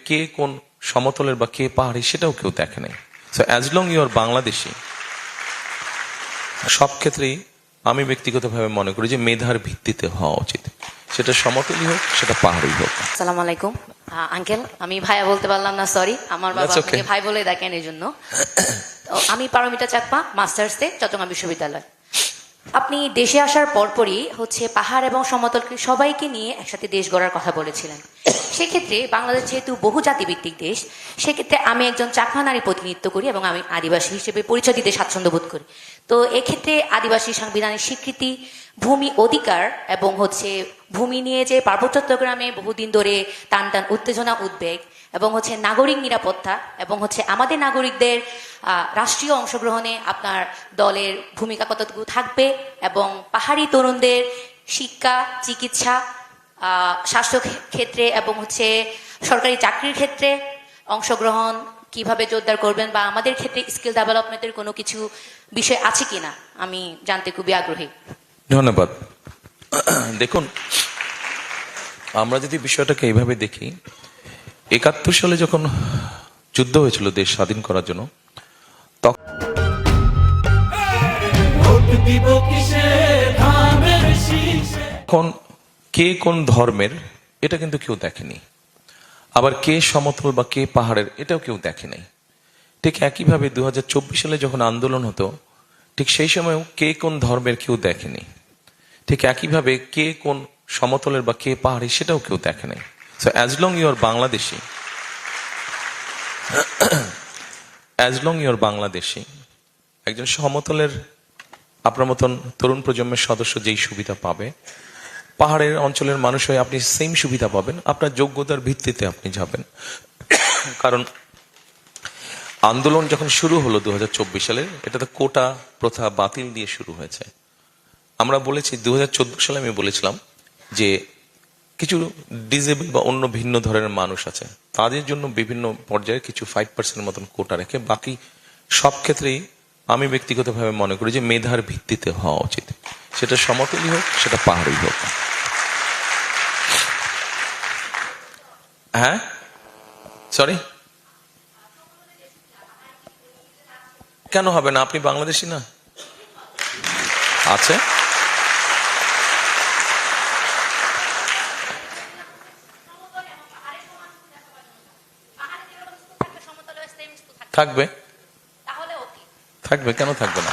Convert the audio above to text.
কে কোন সমতলের বা কে পাহাড়ি সেটাও কেউ দেখে নাই। So as long you are Bangladeshi, সব ক্ষেত্রেই আমি ব্যক্তিগতভাবে মনে করি যে মেধার ভিত্তিতে হওয়া উচিত, সেটা সমতলই হোক সেটা পাহাড়ি হোক। আসসালামু আলাইকুম আঙ্কেল, আমি ভাইয়া বলতে পারলাম না, সরি, আমার বাবা That's okay. আপনাকে ভাই বলে ডাকেন এই জন্য। তো আমি পারমিতা চাকমা, মাস্টার্সে চট্টগ্রাম বিশ্ববিদ্যালয়। আপনি দেশে আসার পরপরই পাহাড় এবং সমতলকে সবাইকে নিয়ে একসাথে দেশ গড়ার কথা বলেছিলেন। সেক্ষেত্রে বাংলাদেশ যেহেতু বহু জাতিভিত্তিক দেশ, সেক্ষেত্রে আমি একজন চাকমা নারী প্রতিনিধিত্ব করি এবং আমি আদিবাসী হিসেবে পরিচয় দিতে স্বাচ্ছন্দ্য বোধ করি। তো এক্ষেত্রে আদিবাসী সাংবিধানিক স্বীকৃতি, ভূমি অধিকার এবং ভূমি নিয়ে যে পার্বত্য চট্টগ্রামে বহুদিন ধরে টান টান উত্তেজনা, উদ্বেগ এবং নাগরিক নিরাপত্তা এবং আমাদের নাগরিকদের রাষ্ট্রীয় অংশগ্রহণে আপনার দলের ভূমিকা কতটুকু থাকবে এবং পাহাড়ি তরুণদের শিক্ষা, চিকিৎসা, স্বাস্থ্য ক্ষেত্রে এবং সরকারি চাকরির ক্ষেত্রে অংশগ্রহণ কিভাবে জোরদার করবেন বা আমাদের ক্ষেত্রে স্কিল ডেভেলপমেন্টের কোনো কিছু বিষয় আছে কিনা আমি জানতে খুবই আগ্রহী। ধন্যবাদ। দেখুন, আমরা যদি বিষয়টাকে এইভাবে দেখি, ৭১ সালে যখন যুদ্ধ হয়েছিল দেশ স্বাধীন করার জন্য, তখন কে কোন ধর্মের এটা কিন্তু কেউ দেখেনি, আবার কে সমতল বা কে পাহাড়ের এটাও কেউ দেখেনি। ঠিক একইভাবে ২০২৪ সালে যখন আন্দোলন হতো, ঠিক সেই সময়ও কে কোন ধর্মের কেউ দেখেনি। ঠিক একইভাবে কে কোন সমতলের বা কে পাহাড়ি সেটাও কেউ দেখে নাই। So as long you are Bangladeshi, as long you are Bangladeshi, একজন সমতলের আপনার মতন তরুণ প্রজন্মের সদস্য যেই সুবিধা পাবে, পাহাড়ের অঞ্চলের মানুষ হয়ে আপনি সেম সুবিধা পাবেন। আপনার যোগ্যতার ভিত্তিতে আপনি যাবেন। কারণ আন্দোলন যখন শুরু হলো ২০২৪ সালে, এটা তো কোটা প্রথা বাতিল দিয়ে শুরু হয়েছে। আমরা বলেছি ২০১৪ সালে আমি বলেছিলাম যে কিছু ডিজেবল বা অন্য ভিন্ন ধরনের মানুষ আছে, তাদের জন্য বিভিন্ন পর্যায়ে কিছু 5% মতন কোটা রেখে বাকি সব ক্ষেত্রেই আমি ব্যক্তিগতভাবে মনে করি যে মেধার ভিত্তিতে হওয়া উচিত, সেটা সমতলই হোক সেটা পাহাড়ি হোক। হ্যাঁ, সরি, কেন হবে না? আপনি বাংলাদেশি না? আছে, থাকবে, থাকবে, কেন থাকবে না?